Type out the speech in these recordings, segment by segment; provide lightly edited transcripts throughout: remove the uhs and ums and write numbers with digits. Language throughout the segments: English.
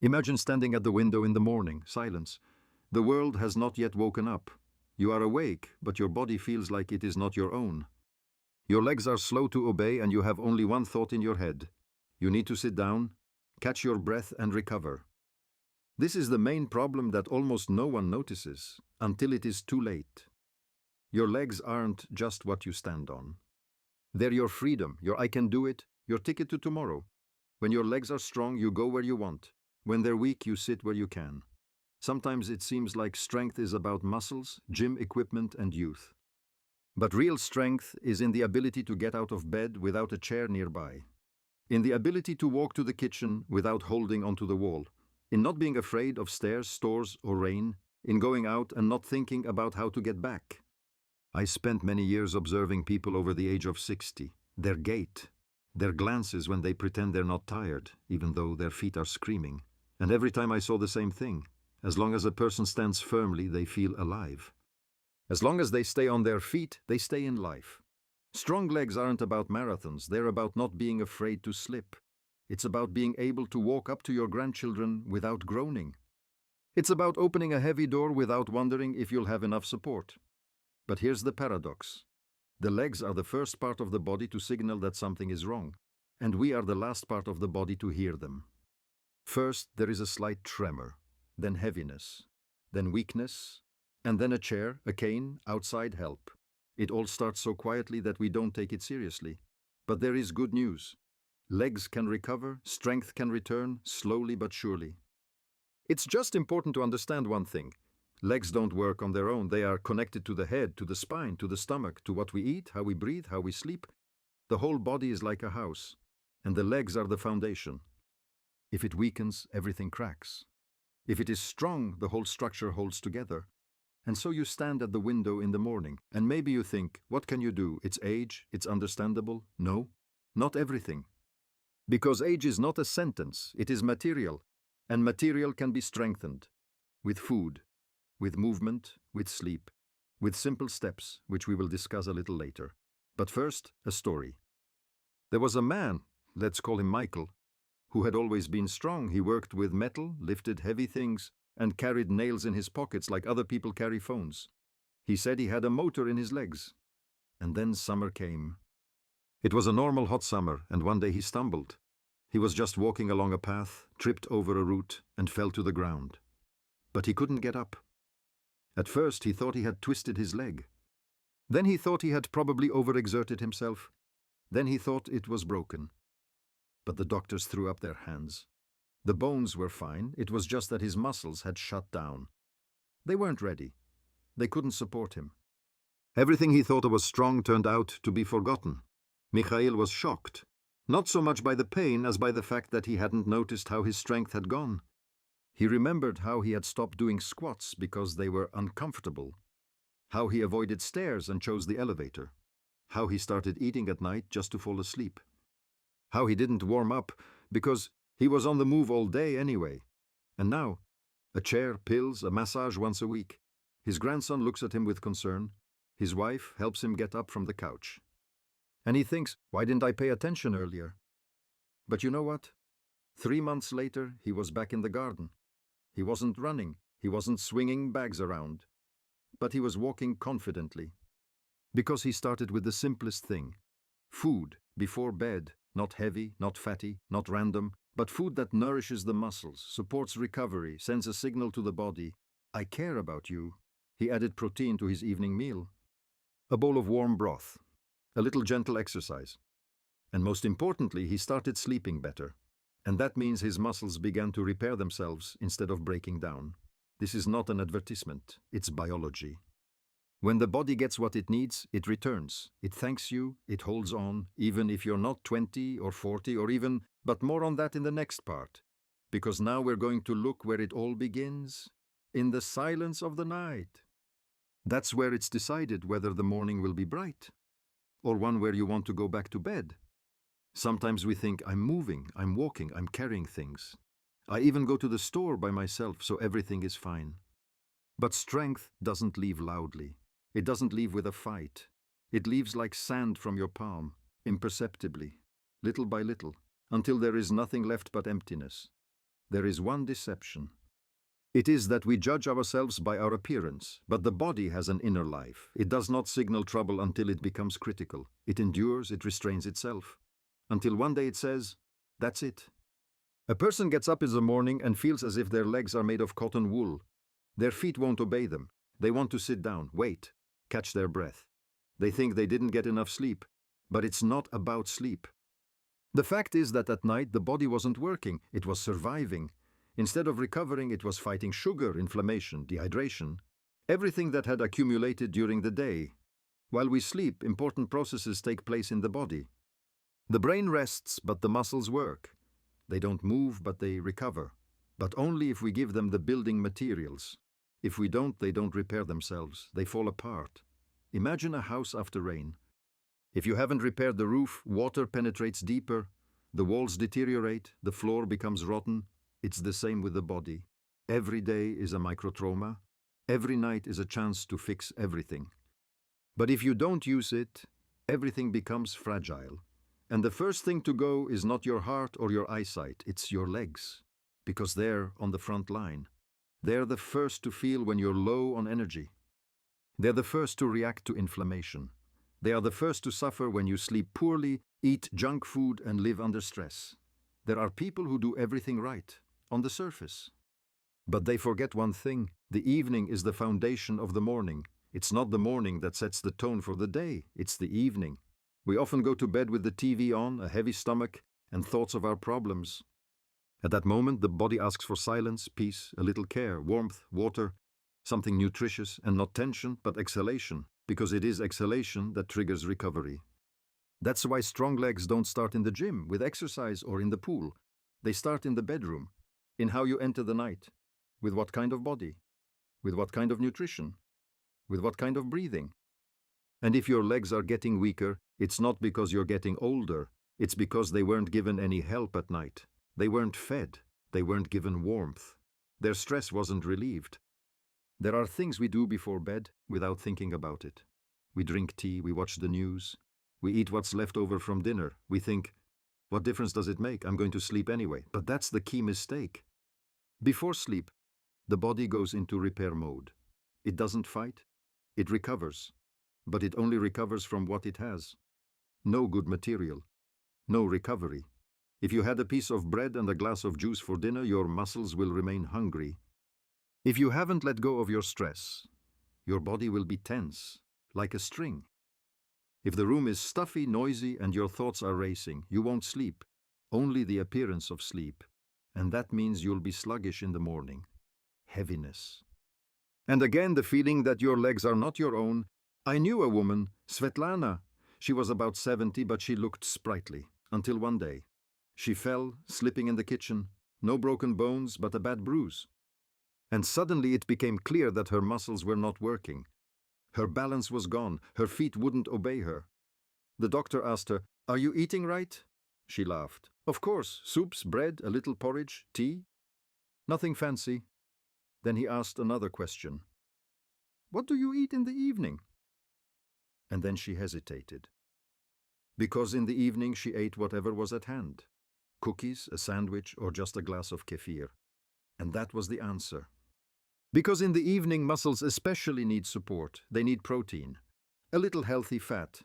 Imagine standing at the window in the morning, silence. The world has not yet woken up. You are awake, but your body feels like it is not your own. Your legs are slow to obey and you have only one thought in your head. You need to sit down, catch your breath and recover. This is the main problem that almost no one notices, until it is too late. Your legs aren't just what you stand on. They're your freedom, your I can do it, your ticket to tomorrow. When your legs are strong, you go where you want. When they're weak, you sit where you can. Sometimes it seems like strength is about muscles, gym equipment, and youth. But real strength is in the ability to get out of bed without a chair nearby. In the ability to walk to the kitchen without holding onto the wall. In not being afraid of stairs, stores, or rain. In going out and not thinking about how to get back. I spent many years observing people over the age of 60. Their gait, their glances when they pretend they're not tired, even though their feet are screaming. And every time I saw the same thing. As long as a person stands firmly, they feel alive. As long as they stay on their feet, they stay in life. Strong legs aren't about marathons, they're about not being afraid to slip. It's about being able to walk up to your grandchildren without groaning. It's about opening a heavy door without wondering if you'll have enough support. But here's the paradox. The legs are the first part of the body to signal that something is wrong, and we are the last part of the body to hear them. First, there is a slight tremor, then heaviness, then weakness, and then a chair, a cane, outside help. It all starts so quietly that we don't take it seriously. But there is good news. Legs can recover, strength can return, slowly but surely. It's just important to understand one thing. Legs don't work on their own. They are connected to the head, to the spine, to the stomach, to what we eat, how we breathe, how we sleep. The whole body is like a house, and the legs are the foundation. If it weakens, everything cracks. If it is strong, the whole structure holds together. And so you stand at the window in the morning, and maybe you think, what can you do? It's age, it's understandable. No, not everything. Because age is not a sentence, it is material, and material can be strengthened with food, with movement, with sleep, with simple steps, which we will discuss a little later. But first, a story. There was a man, let's call him Michael, who had always been strong. He worked with metal, lifted heavy things, and carried nails in his pockets like other people carry phones. He said he had a motor in his legs. And then summer came. It was a normal hot summer, and one day he stumbled. He was just walking along a path, tripped over a root, and fell to the ground. But he couldn't get up. At first he thought he had twisted his leg. Then he thought he had probably overexerted himself. Then he thought it was broken. But the doctors threw up their hands. The bones were fine, it was just that his muscles had shut down. They weren't ready. They couldn't support him. Everything he thought was strong turned out to be forgotten. Mikhail was shocked, not so much by the pain as by the fact that he hadn't noticed how his strength had gone. He remembered how he had stopped doing squats because they were uncomfortable, how he avoided stairs and chose the elevator, how he started eating at night just to fall asleep, how he didn't warm up because he was on the move all day anyway. And now, a chair, pills, a massage once a week. His grandson looks at him with concern. His wife helps him get up from the couch. And he thinks, why didn't I pay attention earlier? But you know what? 3 months later, he was back in the garden. He wasn't running, he wasn't swinging bags around, but he was walking confidently. Because he started with the simplest thing. Food, before bed, not heavy, not fatty, not random, but food that nourishes the muscles, supports recovery, sends a signal to the body. I care about you. He added protein to his evening meal. A bowl of warm broth, a little gentle exercise. And most importantly, he started sleeping better. And that means his muscles began to repair themselves instead of breaking down. This is not an advertisement, it's biology. When the body gets what it needs, it returns. It thanks you, it holds on, even if you're not 20 or 40 or even, but more on that in the next part. Because now we're going to look where it all begins, in the silence of the night. That's where it's decided whether the morning will be bright, or one where you want to go back to bed. Sometimes we think, I'm moving, I'm walking, I'm carrying things. I even go to the store by myself, so everything is fine. But strength doesn't leave loudly. It doesn't leave with a fight. It leaves like sand from your palm, imperceptibly, little by little, until there is nothing left but emptiness. There is one deception. It is that we judge ourselves by our appearance, but the body has an inner life. It does not signal trouble until it becomes critical. It endures, it restrains itself, until one day it says, "That's it." A person gets up in the morning and feels as if their legs are made of cotton wool. Their feet won't obey them. They want to sit down, wait, catch their breath. They think they didn't get enough sleep, but it's not about sleep. The fact is that at night the body wasn't working, it was surviving. Instead of recovering, it was fighting sugar, inflammation, dehydration, everything that had accumulated during the day. While we sleep, important processes take place in the body. The brain rests, but the muscles work. They don't move, but they recover. But only if we give them the building materials. If we don't, they don't repair themselves. They fall apart. Imagine a house after rain. If you haven't repaired the roof, water penetrates deeper, the walls deteriorate, the floor becomes rotten. It's the same with the body. Every day is a microtrauma. Every night is a chance to fix everything. But if you don't use it, everything becomes fragile. And the first thing to go is not your heart or your eyesight, it's your legs. Because they're on the front line. They're the first to feel when you're low on energy. They're the first to react to inflammation. They are the first to suffer when you sleep poorly, eat junk food, and live under stress. There are people who do everything right, on the surface. But they forget one thing: the evening is the foundation of the morning. It's not the morning that sets the tone for the day, it's the evening. We often go to bed with the TV on, a heavy stomach, and thoughts of our problems. At that moment, the body asks for silence, peace, a little care, warmth, water, something nutritious, and not tension, but exhalation, because it is exhalation that triggers recovery. That's why strong legs don't start in the gym, with exercise, or in the pool. They start in the bedroom, in how you enter the night, with what kind of body, with what kind of nutrition, with what kind of breathing. And if your legs are getting weaker, it's not because you're getting older, it's because they weren't given any help at night. They weren't fed, they weren't given warmth. Their stress wasn't relieved. There are things we do before bed without thinking about it. We drink tea, we watch the news, we eat what's left over from dinner. We think, what difference does it make? I'm going to sleep anyway. But that's the key mistake. Before sleep, the body goes into repair mode. It doesn't fight, it recovers. But it only recovers from what it has. No good material, no recovery. If you had a piece of bread and a glass of juice for dinner, your muscles will remain hungry. If you haven't let go of your stress, your body will be tense, like a string. If the room is stuffy, noisy, and your thoughts are racing, you won't sleep, only the appearance of sleep. And that means you'll be sluggish in the morning. Heaviness. And again, the feeling that your legs are not your own. I knew a woman, Svetlana. She was about 70, but she looked sprightly, until one day. She fell, slipping in the kitchen. No broken bones, but a bad bruise. And suddenly it became clear that her muscles were not working. Her balance was gone. Her feet wouldn't obey her. The doctor asked her, "Are you eating right?" She laughed. "Of course, soups, bread, a little porridge, tea. Nothing fancy." Then he asked another question. "What do you eat in the evening?" And then she hesitated. Because in the evening she ate whatever was at hand. Cookies, a sandwich, or just a glass of kefir. And that was the answer. Because in the evening muscles especially need support. They need protein, a little healthy fat,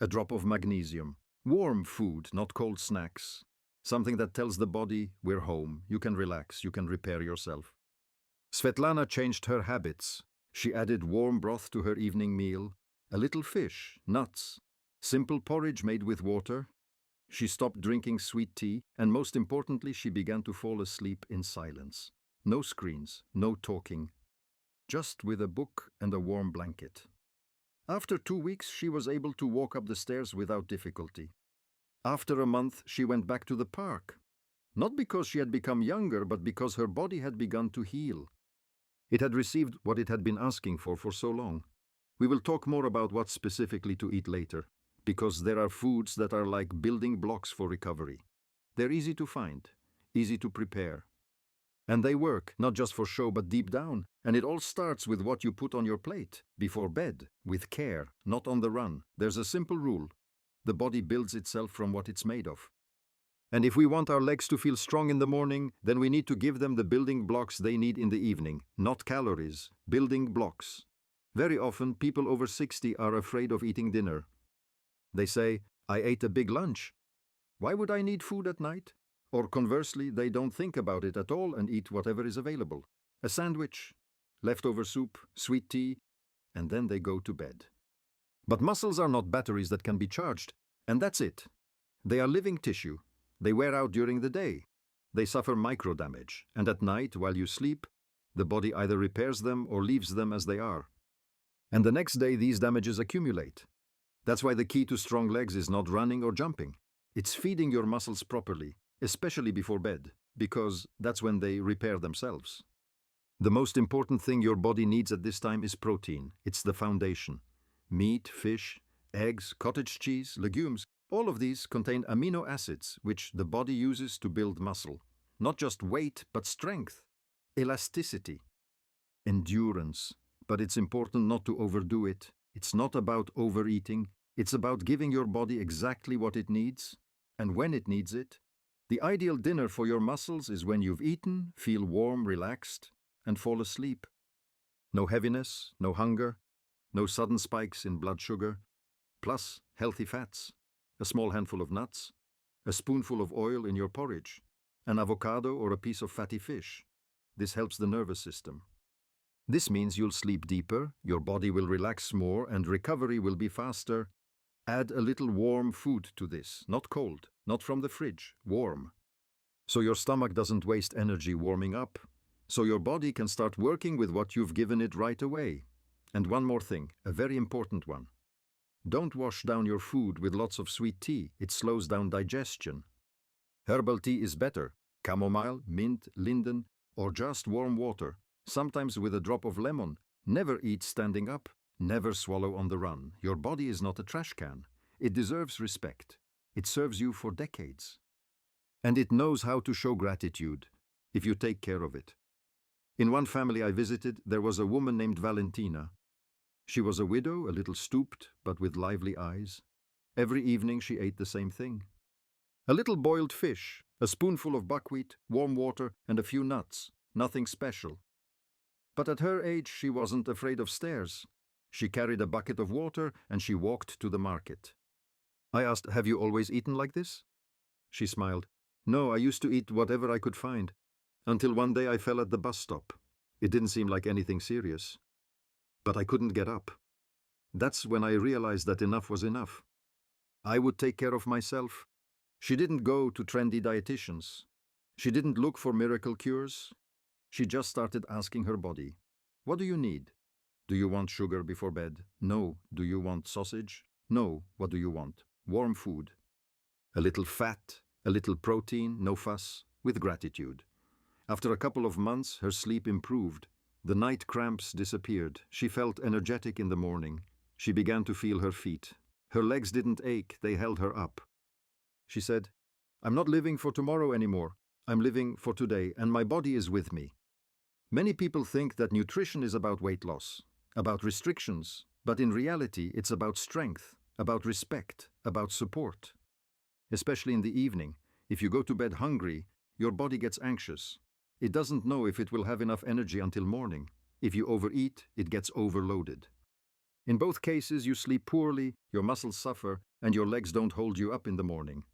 a drop of magnesium, warm food, not cold snacks, something that tells the body, we're home, you can relax, you can repair yourself. Svetlana changed her habits. She added warm broth to her evening meal, a little fish, nuts, simple porridge made with water. She stopped drinking sweet tea, and most importantly, she began to fall asleep in silence. No screens, no talking, just with a book and a warm blanket. After 2 weeks, she was able to walk up the stairs without difficulty. After a month, she went back to the park. Not because she had become younger, but because her body had begun to heal. It had received what it had been asking for so long. We will talk more about what specifically to eat later, because there are foods that are like building blocks for recovery. They're easy to find, easy to prepare. And they work, not just for show, but deep down. And it all starts with what you put on your plate, before bed, with care, not on the run. There's a simple rule. The body builds itself from what it's made of. And if we want our legs to feel strong in the morning, then we need to give them the building blocks they need in the evening, not calories, building blocks. Very often, people over 60 are afraid of eating dinner. They say, I ate a big lunch. Why would I need food at night? Or conversely, they don't think about it at all and eat whatever is available. A sandwich, leftover soup, sweet tea, and then they go to bed. But muscles are not batteries that can be charged, and that's it. They are living tissue. They wear out during the day. They suffer micro damage, and at night, while you sleep, the body either repairs them or leaves them as they are. And the next day, these damages accumulate. That's why the key to strong legs is not running or jumping. It's feeding your muscles properly, especially before bed, because that's when they repair themselves. The most important thing your body needs at this time is protein. It's the foundation. Meat, fish, eggs, cottage cheese, legumes, all of these contain amino acids which the body uses to build muscle. Not just weight, but strength, elasticity, endurance. But it's important not to overdo it. It's not about overeating. It's about giving your body exactly what it needs, and when it needs it. The ideal dinner for your muscles is when you've eaten, feel warm, relaxed, and fall asleep. No heaviness, no hunger, no sudden spikes in blood sugar, plus healthy fats, a small handful of nuts, a spoonful of oil in your porridge, an avocado or a piece of fatty fish. This helps the nervous system. This means you'll sleep deeper, your body will relax more, and recovery will be faster. Add a little warm food to this, not cold, not from the fridge, warm. So your stomach doesn't waste energy warming up. So your body can start working with what you've given it right away. And one more thing, a very important one. Don't wash down your food with lots of sweet tea. It slows down digestion. Herbal tea is better. Chamomile, mint, linden, or just warm water, sometimes with a drop of lemon. Never eat standing up. Never swallow on the run. Your body is not a trash can. It deserves respect. It serves you for decades. And it knows how to show gratitude if you take care of it. In one family I visited, there was a woman named Valentina. She was a widow, a little stooped, but with lively eyes. Every evening she ate the same thing. A little boiled fish, a spoonful of buckwheat, warm water, and a few nuts. Nothing special. But at her age she wasn't afraid of stairs. She carried a bucket of water and she walked to the market. I asked, "Have you always eaten like this?" She smiled. "No, I used to eat whatever I could find. Until one day I fell at the bus stop. It didn't seem like anything serious. But I couldn't get up. That's when I realized that enough was enough. I would take care of myself." She didn't go to trendy dietitians. She didn't look for miracle cures. She just started asking her body, "What do you need? Do you want sugar before bed? No. Do you want sausage? No. What do you want? Warm food. A little fat, a little protein, no fuss, with gratitude." After a couple of months, her sleep improved. The night cramps disappeared. She felt energetic in the morning. She began to feel her feet. Her legs didn't ache, they held her up. She said, "I'm not living for tomorrow anymore. I'm living for today, and my body is with me." Many people think that nutrition is about weight loss, about restrictions, but in reality it's about strength, about respect, about support. Especially in the evening, if you go to bed hungry, your body gets anxious. It doesn't know if it will have enough energy until morning. If you overeat, it gets overloaded. In both cases, you sleep poorly, your muscles suffer, and your legs don't hold you up in the morning.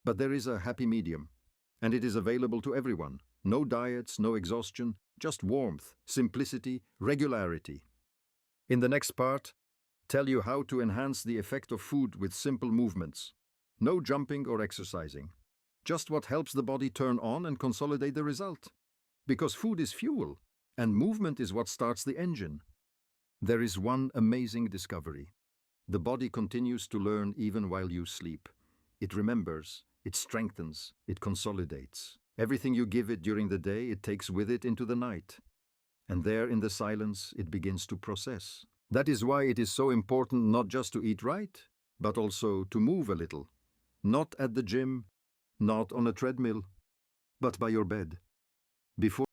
But there is a happy medium, and it is available to everyone. No diets, no exhaustion, just warmth, simplicity, regularity. In the next part, tell you how to enhance the effect of food with simple movements. No jumping or exercising. Just what helps the body turn on and consolidate the result. Because food is fuel, and movement is what starts the engine. There is one amazing discovery. The body continues to learn even while you sleep. It remembers, it strengthens, it consolidates. Everything you give it during the day, it takes with it into the night. And there in the silence, it begins to process. That is why it is so important not just to eat right, but also to move a little. Not at the gym, not on a treadmill, but by your bed. Before